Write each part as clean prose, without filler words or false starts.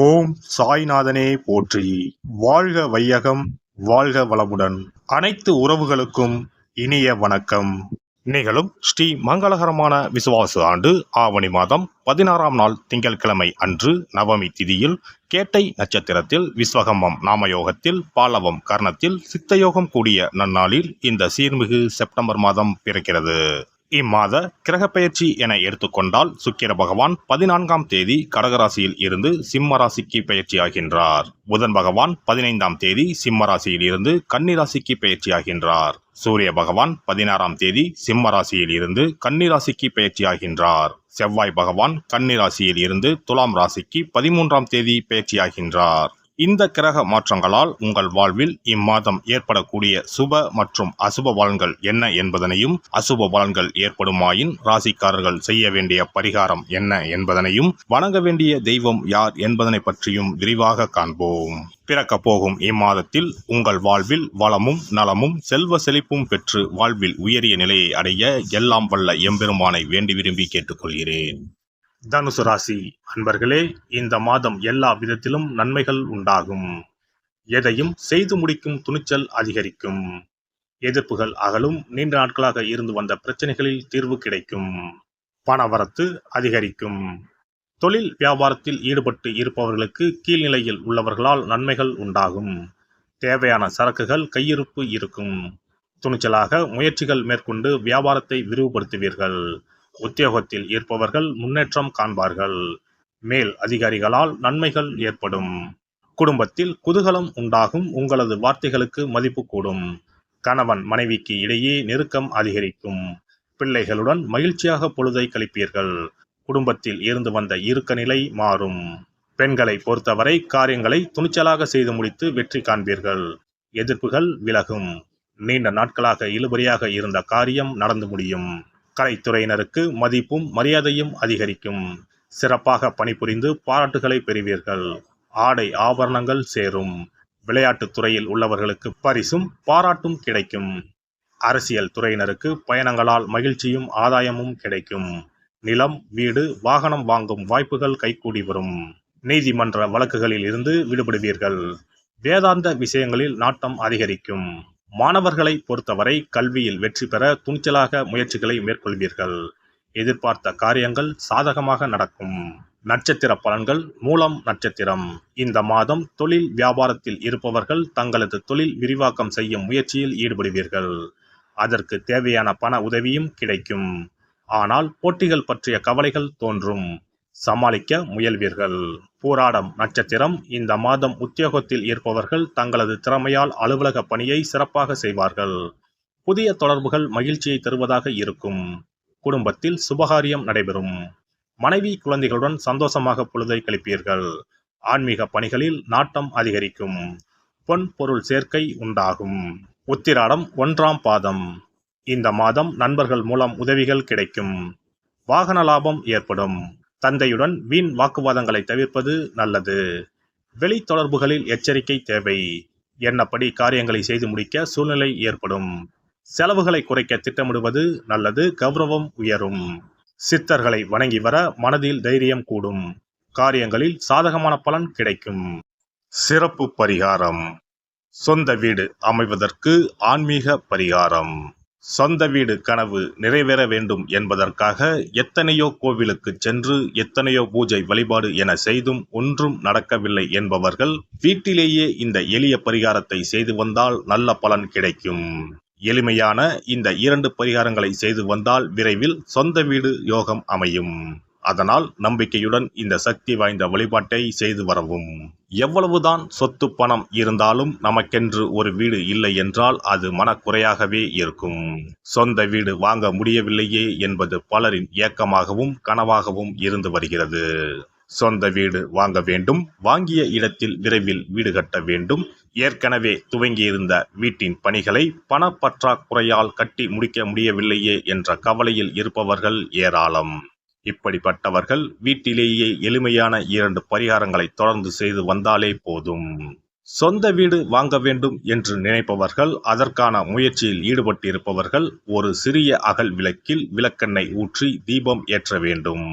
ஓம் சாய்நாதனே போற்றி. வாழ்க வையகம், வாழ்க வளமுடன். அனைத்து உறவுகளுக்கும் இனிய வணக்கம். நிகழும் ஸ்ரீ மங்களகரமான விசுவாச ஆண்டு ஆவணி மாதம் 16ஆம் நாள் திங்கட்கிழமை அன்று நவமி திதியில் கேட்டை நட்சத்திரத்தில் விஸ்வகம்பம் நாமயோகத்தில் பாலவம் கர்ணத்தில் சித்தயோகம் கூடிய நன்னாளில் இந்த சீர்மிகு செப்டம்பர் மாதம் பிறக்கிறது. இம்மாத கிரகப்பெயர்ச்சி என எடுத்துக்கொண்டால் சுக்கிர பகவான் 14ஆம் தேதி கடகராசியில் இருந்து சிம்ம ராசிக்கு பயிற்சியாகின்றார். புதன் பகவான் 15ஆம் தேதி சிம்ம ராசியில் இருந்து கன்னி ராசிக்கு பயிற்சியாகின்றார். சூரிய பகவான் 16ஆம் தேதி சிம்ம ராசியில் இருந்து கன்னி ராசிக்கு பயிற்சியாகின்றார். செவ்வாய் பகவான் கன்னி ராசியில் இருந்து துலாம் ராசிக்கு 13ஆம் தேதி பயிற்சியாகின்றார். இந்த கிரக மாற்றங்களால் உங்கள் வாழ்வில் இம்மாதம் ஏற்படக்கூடிய சுப மற்றும் அசுப பலன்கள் என்ன என்பதனையும், அசுப பலன்கள் ஏற்படுமாயின் ராசிக்காரர்கள் செய்ய வேண்டிய பரிகாரம் என்ன என்பதனையும், வணங்க வேண்டிய தெய்வம் யார் என்பதனை பற்றியும் விரிவாக காண்போம். பிறக்க போகும் இம்மாதத்தில் உங்கள் வாழ்வில் வளமும் நலமும் செல்வ செழிப்பும் பெற்று வாழ்வில் உயரிய நிலையை அடைய எல்லாம் வல்ல எம்பெருமானை வேண்டி விரும்பி கேட்டுக்கொள்கிறேன். தனுசு ராசி அன்பர்களே, இந்த மாதம் எல்லா விதத்திலும் நன்மைகள் உண்டாகும். எதையும் செய்து முடிக்கும் துணிச்சல் அதிகரிக்கும். எதிர்ப்புகள் அகலும். நீண்ட நாட்களாக இருந்து வந்த பிரச்சனைகளில் தீர்வு கிடைக்கும். பணவரத்து அதிகரிக்கும். தொழில் வியாபாரத்தில் ஈடுபட்டு இருப்பவர்களுக்கு கீழ்நிலையில் உள்ளவர்களால் நன்மைகள் உண்டாகும். தேவையான சரக்குகள் கையிருப்பு இருக்கும். துணிச்சலாக முயற்சிகள் மேற்கொண்டு வியாபாரத்தை விரிவுபடுத்துவீர்கள். உத்தியோகத்தில் இருப்பவர்கள் முன்னேற்றம் காண்பார்கள். மேல் அதிகாரிகளால் நன்மைகள் ஏற்படும். குடும்பத்தில் குதூகலம் உண்டாகும். உங்களது வார்த்தைகளுக்கு மதிப்பு கூடும். கணவன் மனைவிக்கு இடையே நெருக்கம் அதிகரிக்கும். பிள்ளைகளுடன் மகிழ்ச்சியாக பொழுதை கழிப்பீர்கள். குடும்பத்தில் இருந்து வந்த இறுக்க நிலை மாறும். பெண்களை பொறுத்தவரை காரியங்களை துணிச்சலாக செய்து முடித்து வெற்றி காண்பீர்கள். எதிர்ப்புகள் விலகும். நீண்ட நாட்களாக இழுபறியாக இருந்த காரியம் நடந்து முடியும். கலைத்துறையினருக்கு மதிப்பும் மரியாதையும் அதிகரிக்கும். சிறப்பாக பணிபுரிந்து பாராட்டுகளை பெறுவீர்கள். ஆடை ஆபரணங்கள் சேரும். விளையாட்டுத் துறையில் உள்ளவர்களுக்கு பரிசும் பாராட்டும் கிடைக்கும். அரசியல் துறையினருக்கு பயணங்களால் மகிழ்ச்சியும் ஆதாயமும் கிடைக்கும். நிலம், வீடு, வாகனம் வாங்கும் வாய்ப்புகள் கைகூடி வரும். நீதிமன்ற வழக்குகளில் இருந்து விடுபடுவீர்கள். வேதாந்த விஷயங்களில் நாட்டம் அதிகரிக்கும். மாணவர்களை பொறுத்தவரை கல்வியில் வெற்றி பெற துணிச்சலாக முயற்சிகளை மேற்கொள்வீர்கள். எதிர்பார்த்த காரியங்கள் சாதகமாக நடக்கும். நட்சத்திர பலன்கள். மூலம் நட்சத்திரம். இந்த மாதம் தொழில் வியாபாரத்தில் இருப்பவர்கள் தங்களது தொழில் விரிவாக்கம் செய்யும் முயற்சியில் ஈடுபடுவீர்கள். அதற்கு தேவையான பண உதவியும் கிடைக்கும். ஆனால் போட்டிகள் பற்றிய கவலைகள் தோன்றும். சமாளிக்க முயல்வீர்கள். பூராடம் நட்சத்திரம். இந்த மாதம் உத்தியோகத்தில் இருப்பவர்கள் தங்களது திறமையால் அலுவலக பணியை சிறப்பாக செய்வார்கள். புதிய தொடர்புகள் மகிழ்ச்சியை தருவதாக இருக்கும். குடும்பத்தில் சுபகாரியம் நடைபெறும். மனைவி குழந்தைகளுடன் சந்தோஷமாக பொழுதை கழிப்பீர்கள். ஆன்மீக பணிகளில் நாட்டம் அதிகரிக்கும். பொன் பொருள் சேர்க்கை உண்டாகும். உத்திராடம் 1ஆம் பாதம். இந்த மாதம் நண்பர்கள் மூலம் உதவிகள் கிடைக்கும். வாகன லாபம் ஏற்படும். தந்தையுடன் வீண் வாக்குவாதங்களை தவிர்ப்பது நல்லது. வெளி தொடர்புகளில் எச்சரிக்கை தேவை. எண்ணப்படி காரியங்களை செய்து முடிக்க சூழ்நிலை ஏற்படும். செலவுகளை குறைக்க திட்டமிடுவது நல்லது. கௌரவம் உயரும். சித்தர்களை வணங்கி வர மனதில் தைரியம் கூடும். காரியங்களில் சாதகமான பலன் கிடைக்கும். சிறப்பு பரிகாரம். சொந்த வீடு அமைவதற்கு ஆன்மீக பரிகாரம். சொந்த வீடு கனவு நிறைவேற வேண்டும் என்பதற்காக எத்தனையோ கோவிலுக்கு சென்று எத்தனையோ பூஜை வழிபாடு என செய்தும் ஒன்றும் நடக்கவில்லை என்பவர்கள் வீட்டிலேயே இந்த எளிய பரிகாரத்தை செய்து வந்தால் நல்ல பலன் கிடைக்கும். எளிமையான இந்த 2 பரிகாரங்களை செய்து வந்தால் விரைவில் சொந்த வீடு யோகம் அமையும். அதனால் நம்பிக்கையுடன் இந்த சக்தி வாய்ந்த வழிபாட்டை செய்து வரவும். எவ்வளவுதான் சொத்து பணம் இருந்தாலும் நமக்கென்று ஒரு வீடு இல்லை என்றால் அது மனக்குறையாகவே இருக்கும். சொந்த வீடு வாங்க முடியவில்லையே என்பது பலரின் ஏக்கமாகவும் கனவாகவும் இருந்து வருகிறது. சொந்த வீடு வாங்க வேண்டும். வாங்கிய இடத்தில் விரைவில் வீடு கட்ட வேண்டும். ஏற்கனவே துவங்கியிருந்த வீட்டின் பணிகளை பணப்பற்றாக்குறையால் கட்டி முடிக்க முடியவில்லையே என்ற கவலையில் இருப்பவர்கள் ஏராளம். இப்படிப்பட்டவர்கள் வீட்டிலேயே எளிமையான 2 பரிகாரங்களை தொடர்ந்து செய்து வந்தாலே போதும். சொந்த வீடு வாங்க வேண்டும் என்று நினைப்பவர்கள், அதற்கான முயற்சியில் ஈடுபட்டிருப்பவர்கள் ஒரு சிறிய அகல் விளக்கில் விளக்கெண்ணெய் ஊற்றி தீபம் ஏற்ற வேண்டும்.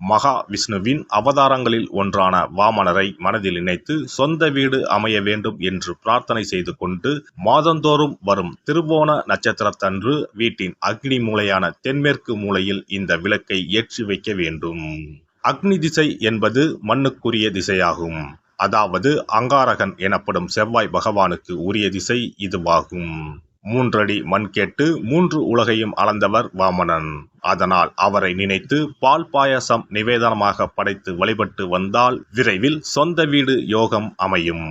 மகா விஷ்ணுவின் அவதாரங்களில் ஒன்றான வாமனரை மனதில் நினைத்து சொந்த வீடு அமைய வேண்டும் என்று பிரார்த்தனை செய்து கொண்டு மாதந்தோறும் வரும் திருவோண நட்சத்திரத்தன்று வீட்டின் அக்னி மூலையான தென்மேற்கு மூலையில் இந்த விளக்கை ஏற்றி வைக்க வேண்டும். அக்னி திசை என்பது மண்ணுக்குரிய திசையாகும். அதாவது அங்காரகன் எனப்படும் செவ்வாய் பகவானுக்கு உரிய திசை இதுவாகும். 3 அடி மண் கேட்டு 3 உலகையும் அளந்தவர் வாமனன். அதனால் அவரை நினைத்து பால் பாயசம் நிவேதனமாக படைத்து வழிபட்டு வந்தால் விரைவில் சொந்த வீடு யோகம் அமையும்.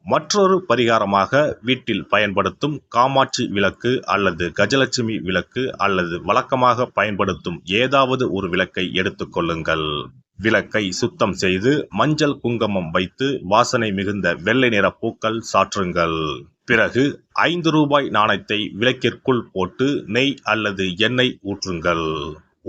மற்றொரு பரிகாரமாக வீட்டில் பயன்படுத்தும் காமாட்சி விளக்கு அல்லது கஜலட்சுமி விளக்கு அல்லது வழக்கமாக பயன்படுத்தும் ஏதாவது ஒரு விளக்கை எடுத்துக்கொள்ளுங்கள். விளக்கை சுத்தம் செய்து மஞ்சள் குங்குமம் வைத்து வாசனை மிகுந்த வெள்ளை நிற பூக்கள் சாற்றுங்கள். பிறகு 5 ரூபாய் நாணயத்தை விளக்கிற்குள் போட்டு நெய் அல்லது எண்ணெய் ஊற்றுங்கள்.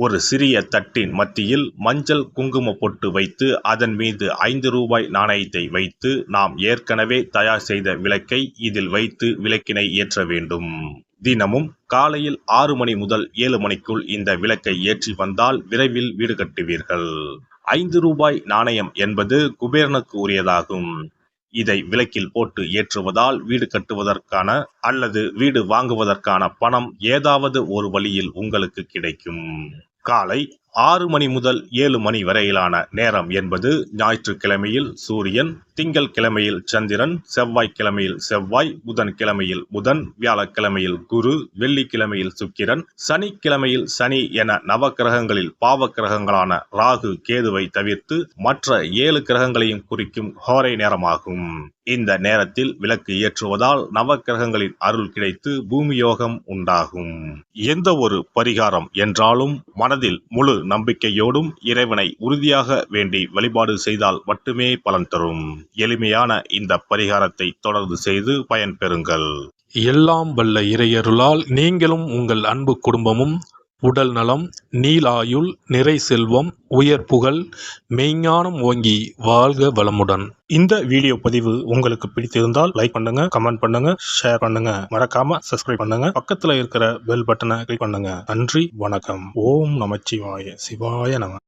ஒரு சிறிய தட்டின் மத்தியில் மஞ்சள் குங்கும பொட்டு வைத்து அதன் மீது 5 ரூபாய் நாணயத்தை வைத்து நாம் ஏற்கனவே தயார் செய்த விளக்கை இதில் வைத்து விளக்கினை ஏற்ற வேண்டும். தினமும் காலையில் 6 மணி முதல் 7 மணிக்குள் இந்த விளக்கை ஏற்றி வந்தால் விரைவில் வீடு கட்டுவீர்கள். 5 ரூபாய் நாணயம் என்பது குபேரனுக்கு உரியதாகும். இதை விளக்கில் போட்டு ஏற்றுவதால் வீடு கட்டுவதற்கான அல்லது வீடு வாங்குவதற்கான பணம் ஏதாவது ஒரு வழியில் உங்களுக்கு கிடைக்கும். காலை 6 மணி முதல் 7 மணி வரையிலான நேரம் என்பது ஞாயிற்றுக்கிழமையில் சூரியன், திங்கள் கிழமையில் சந்திரன், செவ்வாய்க்கிழமையில் செவ்வாய், புதன் கிழமையில் புதன், வியாழக்கிழமையில் குரு, வெள்ளிக்கிழமையில் சுக்கிரன், சனிக்கிழமையில் சனி என நவக்கிரகங்களில் பாவ கிரகங்களான ராகு கேதுவை தவிர்த்து மற்ற 7 கிரகங்களையும் குறிக்கும் ஹோரை நேரமாகும். இந்த நேரத்தில் விளக்கு ஏற்றுவதால் நவக்கிரகங்களின் அருள் கிடைத்து பூமி யோகம் உண்டாகும். எந்த ஒரு பரிகாரம் என்றாலும் மனதில் முழு நம்பிக்கையோடும் இறைவனை உறுதியாக வேண்டி வழிபாடு செய்தால் மட்டுமே பலன் தரும். எளிமையான இந்த பரிகாரத்தை தொடர்ந்து செய்து பயன் பெறுங்கள். எல்லாம் வல்ல இறையருளால் நீங்களும் உங்கள் அன்பு குடும்பமும் உடல் நலம், நீலாயுள், நிறை செல்வம், உயர் புகழ், மெய்ஞானம் ஓங்கி வாழ்க வளமுடன். இந்த வீடியோ பதிவு உங்களுக்கு பிடித்திருந்தால் லைக் பண்ணுங்க, கமெண்ட் பண்ணுங்க, ஷேர் பண்ணுங்க, மறக்காம சப்ஸ்கிரைப் பண்ணுங்க, பக்கத்துல இருக்கிற பெல் பட்டனை கிளிக் பண்ணுங்க. நன்றி, வணக்கம். ஓம் நமச்சிவாய, சிவாய நம.